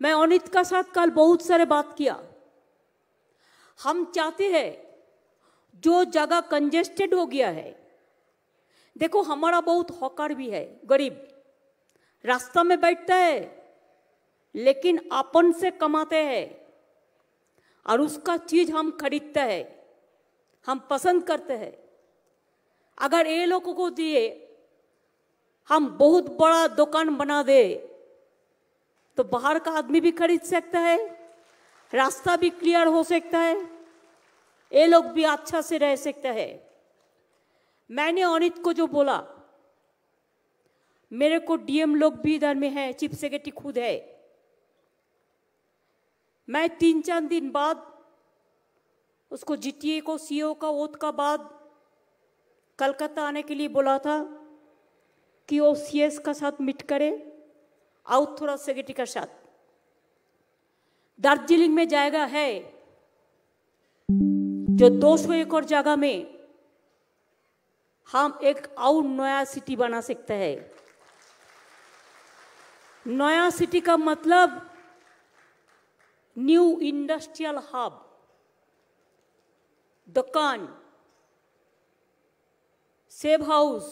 मैं अनित का साथ कल बहुत सारे बात किया। हम चाहते हैं जो जगह कंजेस्टेड हो गया है, देखो हमारा बहुत हॉकर भी है, गरीब रास्ता में बैठता है लेकिन अपन से कमाते हैं और उसका चीज हम खरीदते हैं, हम पसंद करते हैं। अगर ये लोगों को दिए हम बहुत बड़ा दुकान बना दे तो बाहर का आदमी भी खरीद सकता है, रास्ता भी क्लियर हो सकता है, ये लोग भी अच्छा से रह सकता है। मैंने अनित को जो बोला, मेरे को डीएम लोग भी इधर में है, चीफ सेक्रेटरी खुद है। मैं 3-4 दिन बाद उसको जीटीए को सीओ का ओथ का बाद कलकत्ता आने के लिए बोला था कि वो सीएस का साथ मीट करे और थोड़ा सेक्रेटरी का साथ। दार्जिलिंग में जाएगा है जो 200 एकड़ जगह में हम एक और नया सिटी बना सकते हैं। नया सिटी का मतलब न्यू इंडस्ट्रियल हब, दुकान, सेव हाउस,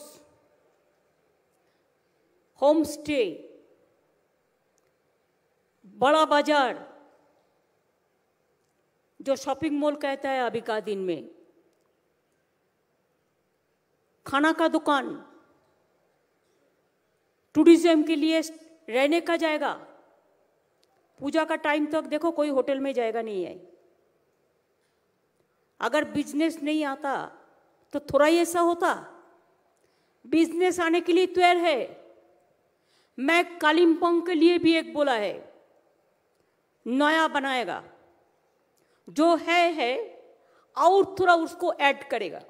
होम स्टे, बड़ा बाजार जो शॉपिंग मॉल कहता है अभी का दिन में, खाना का दुकान, टूरिज्म के लिए रहने का जाएगा। पूजा का टाइम तक देखो कोई होटल में जाएगा नहीं है। अगर बिजनेस नहीं आता तो थोड़ा ही ऐसा होता। बिजनेस आने के लिए तैयार है। मैं कालिम्पोंग के लिए भी एक बोला है, नया बनाएगा, जो है और थोड़ा उसको ऐड करेगा।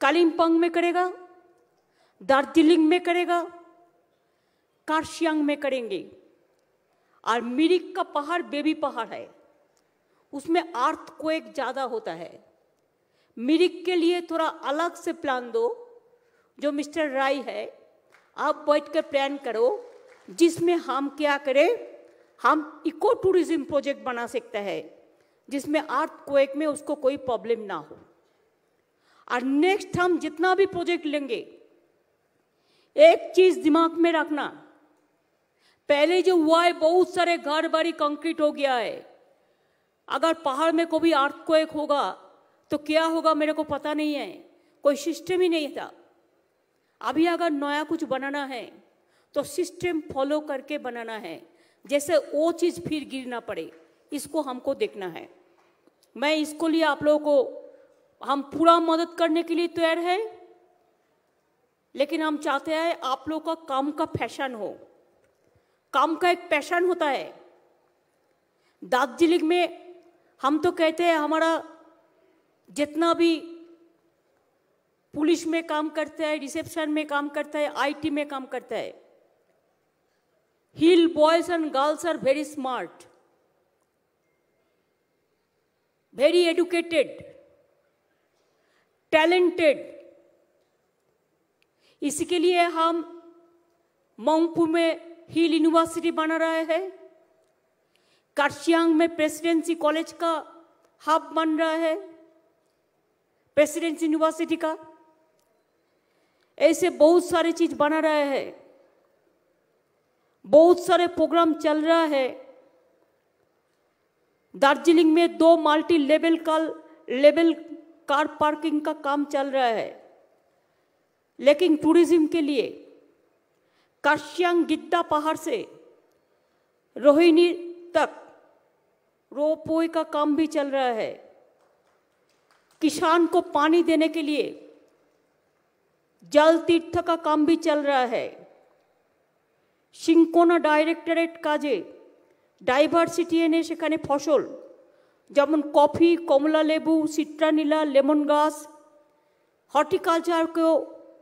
कालिम्पोंग में करेगा, दार्जिलिंग में करेगा, कार्शियांग में करेंगे। और मिरिक का पहाड़ बेबी पहाड़ है, उसमें अर्थक्वेक ज्यादा होता है। मिरिक के लिए थोड़ा अलग से प्लान दो, जो मिस्टर राय है, आप बैठ कर प्लान करो जिसमें हम क्या करें, हम इको टूरिज्म प्रोजेक्ट बना सकते हैं जिसमें अर्थक्वेक में उसको कोई प्रॉब्लम ना हो। और नेक्स्ट हम जितना भी प्रोजेक्ट लेंगे, एक चीज दिमाग में रखना, पहले जो हुआ है बहुत सारे घर बारी कंक्रीट हो गया है। अगर पहाड़ में कोई अर्थक्वेक होगा तो क्या होगा मेरे को पता नहीं है, कोई सिस्टम ही नहीं था। अभी अगर नया कुछ बनाना है तो सिस्टम फॉलो करके बनाना है, जैसे वो चीज फिर गिर ना पड़े, इसको हमको देखना है। मैं इसको लिए आप लोगों को हम पूरा मदद करने के लिए तैयार है, लेकिन हम चाहते हैं आप लोग का काम का फैशन हो। काम का एक पैशन होता है। दार्जिलिंग में हम तो कहते हैं हमारा जितना भी पुलिस में काम करता है, रिसेप्शन में काम करता है, आईटी में काम करता है, hill boys and girls are very smart, very educated, talented. इसी के लिए हम मंगपू में हिल यूनिवर्सिटी बना रहे हैं, कार्शियांग में प्रेसिडेंसी कॉलेज का हब बन रहा है, प्रेसिडेंसी यूनिवर्सिटी का। ऐसे बहुत सारे चीज बना रहे हैं, बहुत सारे प्रोग्राम चल रहा है। दार्जिलिंग में 2 मल्टी लेवल कार पार्किंग का काम चल रहा है। लेकिन टूरिज्म के लिए कार्शियांग गिद्दा पहाड़ से रोहिणी तक रोपवे का काम भी चल रहा है। किसान को पानी देने के लिए जल तीर्थ का काम भी चल रहा है। सिंकोना डायरेक्टरेट काजे डाइभार्सिटी एने सेखाने फसल जेमन कफी, कमला लेबू, सिट्रानीला, लेमन ग्रास, हॉर्टिकल्चर को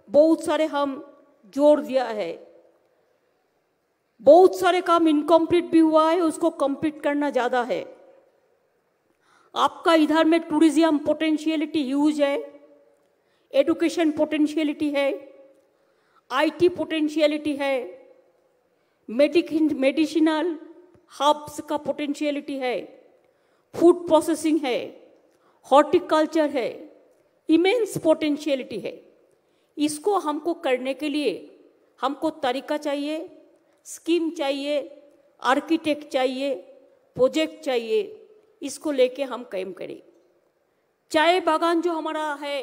बहुत सारे हम जोर दिया है। बहुत सारे काम इनकम्प्लीट भी हुआ है, उसको कंप्लीट करना ज्यादा है। आपका इधर में टूरिज्म पोटेंशियलिटी ह्यूज है, एडुकेशन पोटेंशियलिटी है, आईटी पोटेंशियलिटी है, मेडिसिनल हब्स का पोटेंशियलिटी है, फूड प्रोसेसिंग है, हॉर्टिकल्चर है, इमेंस पोटेंशियलिटी है। इसको हमको करने के लिए हमको तरीका चाहिए, स्कीम चाहिए, आर्किटेक्ट चाहिए, प्रोजेक्ट चाहिए। इसको लेके हम काम करें। चाय बागान जो हमारा है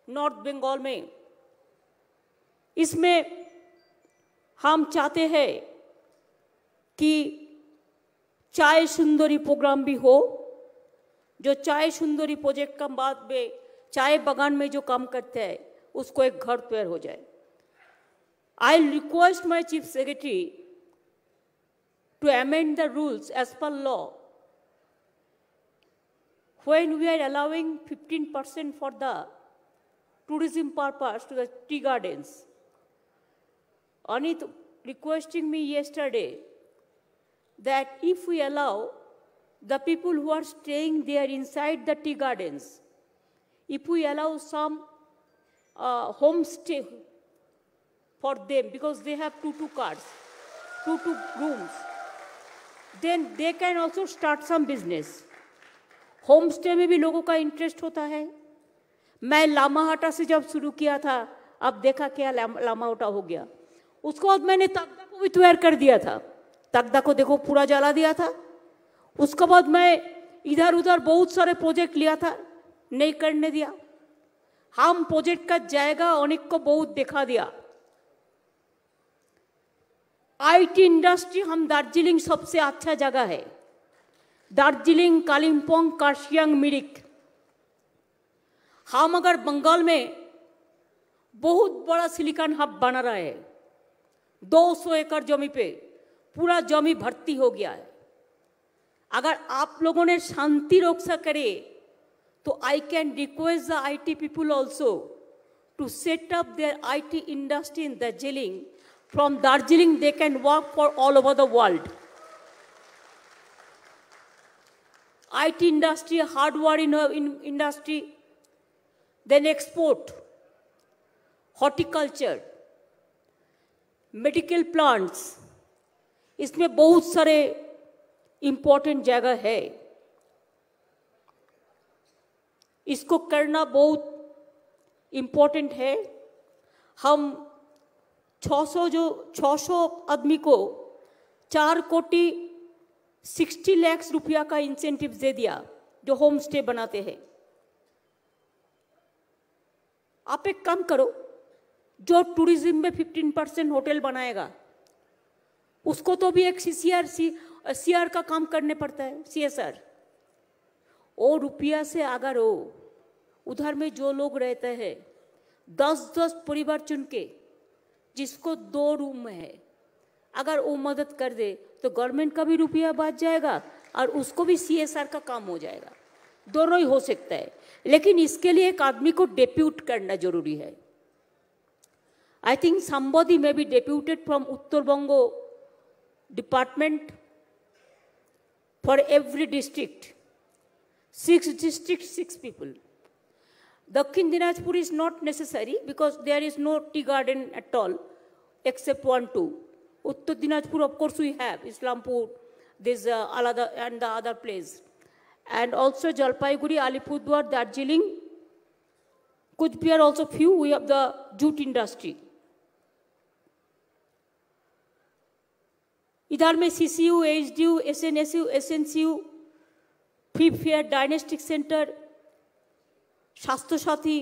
नॉर्थ बंगाल में, इसमें हम चाहते हैं कि चाय सुंदरी प्रोग्राम भी हो। जो चाय सुंदरी प्रोजेक्ट का बाद में चाय बागान में जो काम करते हैं उसको एक घर तैयार हो जाए। I request my chief secretary to amend the rules as per law when we are allowing 15% for the tourism purpose to the tea gardens. Anit requesting me yesterday that if we allow the people who are staying there inside the tea gardens, if we allow some homestay for them because they have two cars, two rooms, then they can also start some business. Home stay में भी लोगों का interest होता है। मैं लामाहाटा से जब शुरू किया था, अब देखा क्या लामाहाटा हो गया। उसको बाद मैंने तगदा को भी तैयार कर दिया था। तगदा को देखो पूरा जला दिया था। उसके बाद मैं इधर उधर बहुत सारे प्रोजेक्ट लिया था, नहीं करने दिया। हम प्रोजेक्ट का जाएगा अनेक को बहुत दिखा दिया। आईटी इंडस्ट्री हम दार्जिलिंग सबसे अच्छा जगह है। दार्जिलिंग, कालिम्पोंग, कार्शियांग, मिरिक। हम अगर बंगाल में बहुत बड़ा सिलिकॉन हब बना रहा है, 200 एकड़ जमी पे पूरा जमी भर्ती हो गया है। अगर आप लोगों ने शांति रक्षा करे तो I can request the IT people also to set up their IT industry in Darjeeling. From Darjeeling, they can work for all over the world. IT industry, hardware industry, then export, horticulture, medical plants. इसमें बहुत सारे important जगह है। इसको करना बहुत important है। हम 600 आदमी को 4 कोटी 60 लाख रुपया का इंसेंटिव दे दिया जो होम स्टे बनाते हैं। आप एक काम करो, जो टूरिज्म में 15% होटल बनाएगा उसको तो भी एक सीआर का काम करने पड़ता है, CSR। वो रुपया से अगर हो उधर में जो लोग रहते हैं 10-10 परिवार चुन के, जिसको 2 रूम है, अगर वो मदद कर दे तो गवर्नमेंट का भी रुपया बच जाएगा और उसको भी CSR का काम हो जाएगा। दोनों ही हो सकता है, लेकिन इसके लिए एक आदमी को डेप्यूट करना जरूरी है। I think somebody may be deputed from Uttar Banga department for every district. 6 districts, 6 people. Dakhin Dinajpur is not necessary because there is no tea garden at all except 1-2. Uttar Dinajpur, of course, we have Islampur, this Alada and the other place. And also Jalpaiguri, Alipurduar, Darjeeling, Kuch Bihar also few, we have the jute industry. इधर में CCU, HDU, SNSU, SNCU, free fair diagnostic centre, स्वास्थ्य साथी,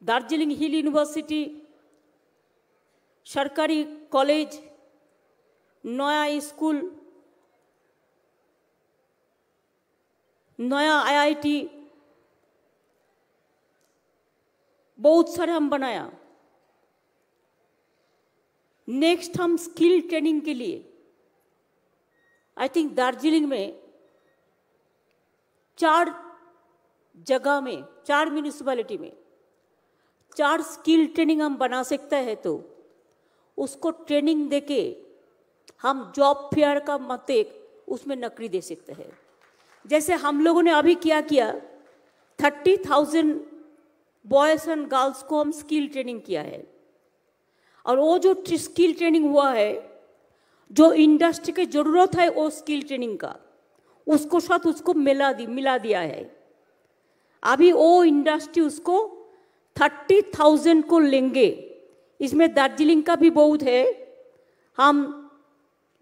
दार्जिलिंग हिल university, सरकारी college, नया school, नया IIT, बहुत सारे हम बनाया। नेक्स्ट हम स्किल ट्रेनिंग के लिए आई थिंक दार्जिलिंग में 4 जगह में, 4 म्यूनिसिपैलिटी में 4 स्किल ट्रेनिंग हम बना सकते हैं, तो उसको ट्रेनिंग देके हम जॉब फेयर का मते उसमें नौकरी दे सकते हैं। जैसे हम लोगों ने अभी क्या किया, 30,000 बॉयज एंड गर्ल्स को हम स्किल ट्रेनिंग किया है, और वो जो स्किल ट्रेनिंग हुआ है जो इंडस्ट्री की जरूरत है वो स्किल ट्रेनिंग का, उसको साथ उसको मिला दिया है। अभी वो इंडस्ट्री उसको 30,000 को लेंगे। इसमें दार्जिलिंग का भी बहुत है। हम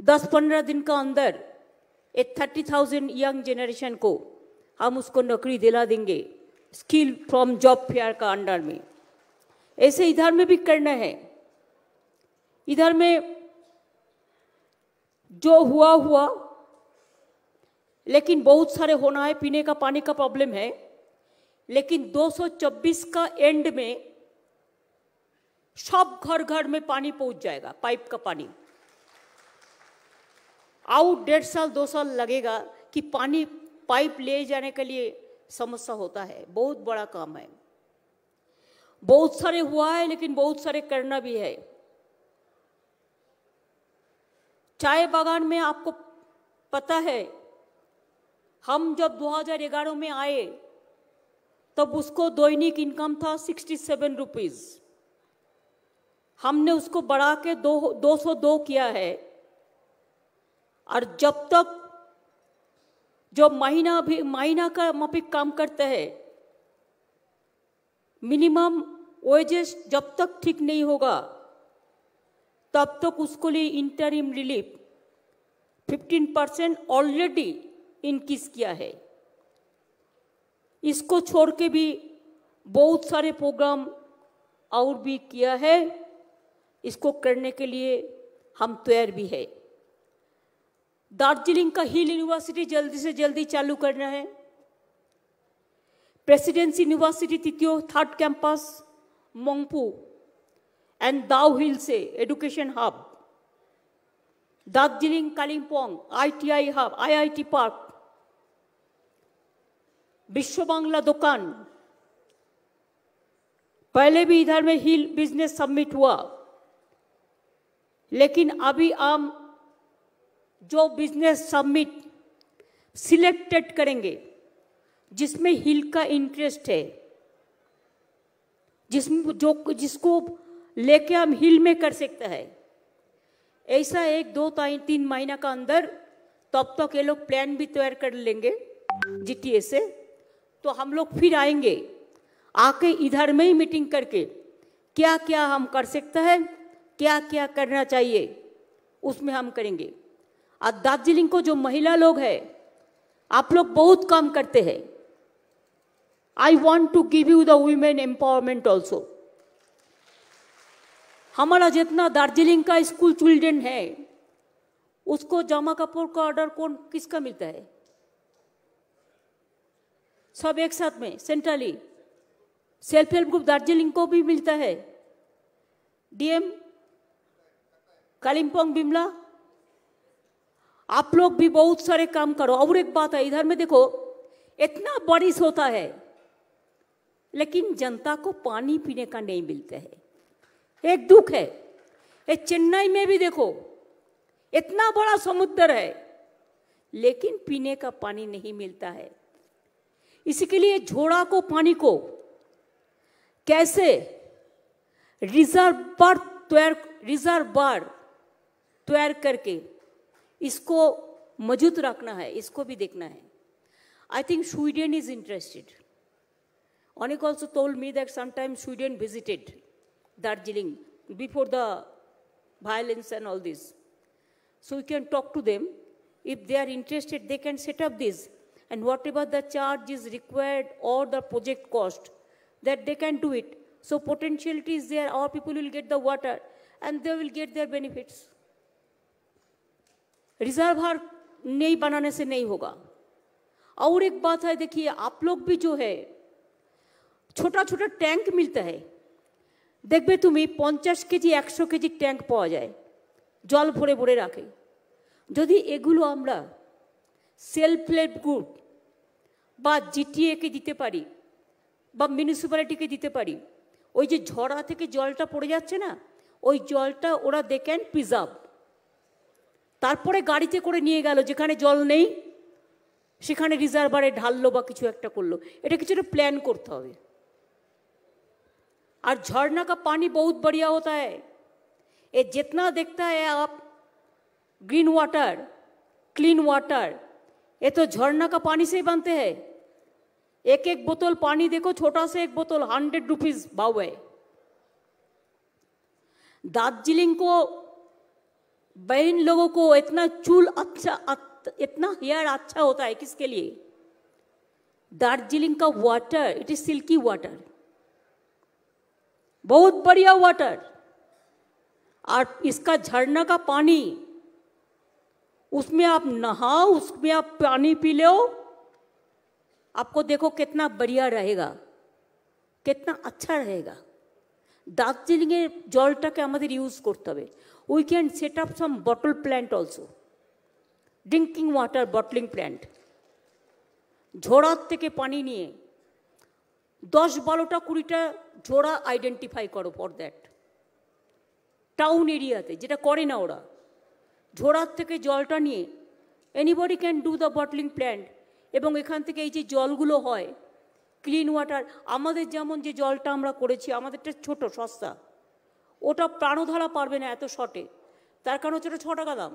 10-15 दिन का अंदर एक 30,000 यंग जनरेशन को हम उसको नौकरी दिला देंगे स्किल फ्रॉम जॉब फेयर का अंडर में। ऐसे इधर में भी करना है। इधर में जो हुआ, लेकिन बहुत सारे होना है। पीने का पानी का प्रॉब्लम है, लेकिन 224 का एंड में सब घर घर में पानी पहुंच जाएगा, पाइप का पानी। आउट 1.5 साल 2 साल लगेगा कि पानी पाइप ले जाने के लिए समस्या होता है। बहुत बड़ा काम है। बहुत सारे हुआ है, लेकिन बहुत सारे करना भी है। चाय बागान में आपको पता है, हम जब 2011 में आए तब उसको दैनिक इनकम था 67 रुपीज। हमने उसको बढ़ा के 202 किया है। और जब तक जो महीना का माफिक काम करते हैं, मिनिमम वेजेस जब तक ठीक नहीं होगा तब तक उसको लिए इंटरिम रिलीफ 15% ऑलरेडी इंक्रीज किया है। इसको छोड़ के भी बहुत सारे प्रोग्राम और भी किया है। इसको करने के लिए हम तैयार भी है। दार्जिलिंग का हिल यूनिवर्सिटी जल्दी से जल्दी चालू करना है। प्रेसिडेंसी यूनिवर्सिटी तृतीय 3rd कैंपस मोंगपू एंड दाउ हिल से education hub, Darjeeling Kalimpong ITI hub, IIT park, विश्व बांग्ला दुकान। पहले भी इधर में हिल बिजनेस समिट हुआ, लेकिन अभी हम जो बिजनेस समिट सिलेक्टेड करेंगे जिसमें हिल का इंटरेस्ट है, जिसको लेके हम हिल में कर सकते हैं, ऐसा 1-2-3 महीना का अंदर तब तक ये लोग प्लान भी तैयार कर लेंगे GTA से। तो हम लोग फिर आएंगे, आके इधर में ही मीटिंग करके क्या क्या हम कर सकते हैं, क्या क्या करना चाहिए, उसमें हम करेंगे। और दार्जिलिंग को जो महिला लोग हैं, आप लोग बहुत काम करते हैं। I want to give you the women empowerment also. हमारा जितना दार्जिलिंग का स्कूल चिल्ड्रन है, उसको जामा कपड़ों का ऑर्डर किसका मिलता है? सब एक साथ में centrally self help group Darjeeling को भी मिलता है। DM कालिम्पोंग बिमला, आप लोग भी बहुत सारे काम करो। और एक बात है, इधर में देखो, इतना बारिश होता है लेकिन जनता को पानी पीने का नहीं मिलता है। एक दुख है। ये चेन्नई में भी देखो, इतना बड़ा समुद्र है लेकिन पीने का पानी नहीं मिलता है। इसके लिए झोड़ा को पानी को कैसे रिजर्वायर तैयार करके इसको मौजूद रखना है, इसको भी देखना है। I think Sweden is interested. Onik also told me that sometimes Sweden visited Darjeeling before the violence and all this. So we can talk to them. If they are interested, they can set up this. And whatever the charge is required or the project cost, that they can do it. So potentiality is there. Our people will get the water and they will get their benefits. Reservoir नहीं बनाने से नहीं होगा। और एक बात है, देखिए आप लोग भी जो है, छोटा छोटा टैंक मिलता है, देखबे तुम्हें 50 केजी 100 केजी टैंक पाওয়া যায়, জল ভরে ভরে রাখে। যদি এগুলো আমরা সেলফ হেল্প গ্রুপ বা GTA কে দিতে পারি বা মিউনিসিপ্যালিটিকে দিতে পারি, ওই যে ঝড়া থেকে জলটা পড়ে যাচ্ছে না, ওই জলটা ওরা দে ক্যান প্রিজার্ভ। তারপরে গাড়িতে করে নিয়ে গেল, যেখানে জল নেই সেখানে রিজার্ভারে ঢাললো বা কিছু একটা করলো। এটা কিছু একটা প্ল্যান করতে হবে। और झरना का पानी बहुत बढ़िया होता है। ये जितना देखता है आप ग्रीन वाटर, क्लीन वाटर, ये तो झरना का पानी से ही बनते हैं। एक एक बोतल पानी देखो, छोटा से एक बोतल 100 रुपीज भाव है। दार्जिलिंग को बहन लोगों को इतना चूल अच्छा, इतना हेयर अच्छा होता है, किसके लिए? दार्जिलिंग का water, it is silky water, बहुत बढ़िया वाटर। और इसका झरना का पानी, उसमें आप नहाओ, उसमें आप पानी पी लो, आपको देखो कितना बढ़िया रहेगा, कितना अच्छा रहेगा। দার্জিলিংয়ের জলটাকে আমাদের ইউজ করতে হবে। We can set up some bottle plant also, drinking water bottling plant. ঝোড়ার থেকে পানি নিয়ে 10-12টা 20টা ঝোড়া আইডেন্টিফাই করো ফর দ্যাট। টাউন এরিয়াতে যেটা করে না ওরা, ঝোড়ার থেকে জলটা নিয়ে anybody can do the bottling plant, এবং এখান থেকে এই যে জলগুলো হয় ক্লিন ওয়াটার, আমাদের যেমন যে জলটা আমরা করেছি, আমাদেরটা ছোট সস্তা, ওটা প্রাণধারা পারবে না এত শর্টে, তার কারণ হচ্ছে ওটা 6 টাকা দাম,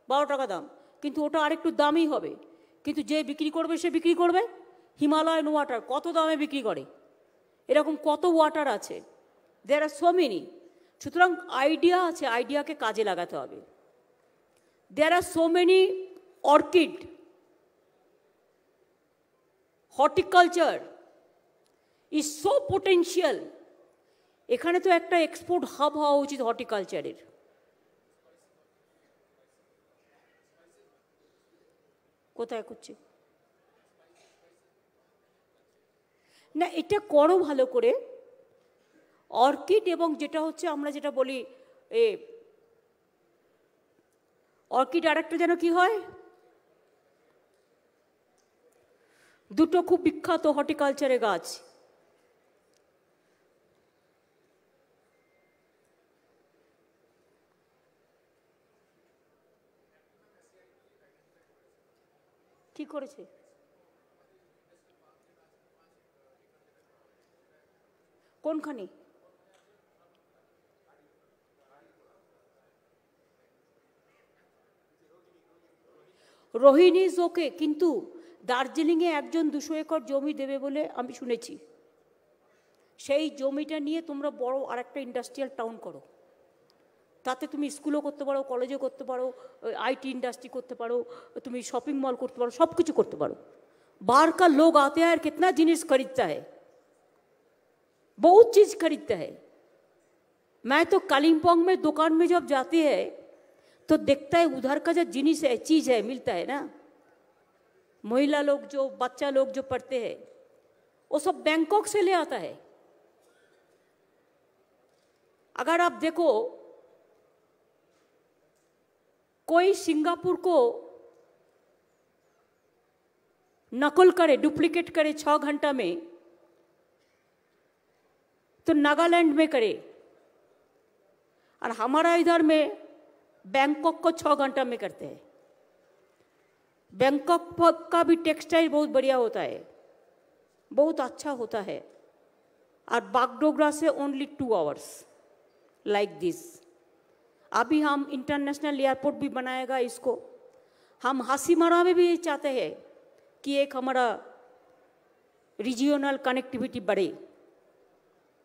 12 টাকা দাম, কিন্তু ওটা আরেকটু দামই হবে। কিন্তু যে বিক্রি করবে সে বিক্রি করবে হিমালয়ান ওয়াটার, কত দামে বিক্রি করে। এরকম কত ওয়াটার আছে, দেয়ার আর সো মেনি। সুতরাং আইডিয়া আছে, আইডিয়াকে কাজে লাগাতে হবে। There are so many orchid, horticulture is so potential. এখানে তো একটা এক্সপোর্ট হাব হওয়া উচিত হর্টিকালচারের। কোথায় করছে না, এটা করো ভালো করে। অর্কিড এবং যেটা হচ্ছে আমরা যেটা বলি এ অর্কিড, আর একটা যেন কি হয়, দুটো খুব বিখ্যাত হর্টিকালচারের গাছ। ঠিক করেছে কোনখানে? রোহিণী ওকে, কিন্তু দার্জিলিংয়ে একজন 200 একর জমি দেবে বলে আমি শুনেছি। সেই জমিটা নিয়ে তোমরা বড় আর একটা ইন্ডাস্ট্রিয়াল টাউন করো, তাতে তুমি স্কুলও করতে পারো, কলেজও করতে পারো, आईटी इंडस्ट्री करते पारो, तुम्हें शॉपिंग मॉल करते पारो, सब कुछ करते पारो। बाहर का लोग आते हैं और कितना जिनिस खरीदता है, बहुत चीज खरीदता है। मैं तो कालिम्पोंग में दुकान में जब जाती है तो देखता है उधर का जो जिनिस है, चीज है, मिलता है ना, महिला लोग जो, बच्चा लोग जो पढ़ते हैं, वो सब बैंकॉक से ले आता है। अगर आप देखो कोई सिंगापुर को नकल करे, डुप्लीकेट करे 6 घंटा में, तो नागालैंड में करे, और हमारा इधर में बैंकॉक को 6 घंटा में करते हैं। बैंकॉक का भी टेक्सटाइल बहुत बढ़िया होता है, बहुत अच्छा होता है, और बागडोगरा से ओनली 2 आवर्स लाइक दिस। अभी हम इंटरनेशनल एयरपोर्ट भी बनाएगा इसको। हम हासीमारा में भी चाहते हैं कि एक हमारा रीजियोनल कनेक्टिविटी बढ़े,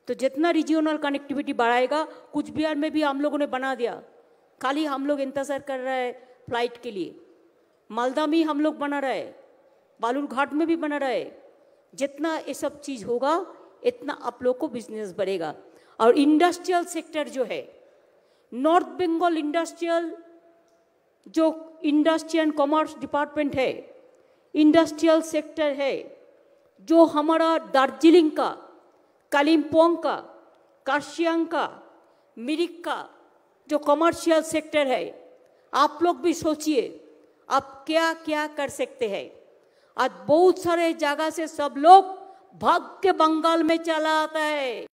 तो जितना रीजियोनल कनेक्टिविटी बढ़ाएगा, कुछ बिहार में भी हम लोगों ने बना दिया, खाली हम लोग इंतजार कर रहे हैं फ्लाइट के लिए। मालदा में हम लोग बना रहे, बालूरघाट में भी बना रहे। जितना ये सब चीज़ होगा इतना आप लोग को बिजनेस बढ़ेगा। और इंडस्ट्रियल सेक्टर जो है, नॉर्थ बंगाल इंडस्ट्रियल जो इंडस्ट्री एंड कॉमर्स डिपार्टमेंट है, इंडस्ट्रियल सेक्टर है, जो हमारा दार्जिलिंग का, कालिम्पोंग का, कार्शियांग का, मिरिक का जो कमर्शियल सेक्टर है, आप लोग भी सोचिए आप क्या क्या कर सकते हैं। आज बहुत सारे जगह से सब लोग भाग के बंगाल में चला आता है।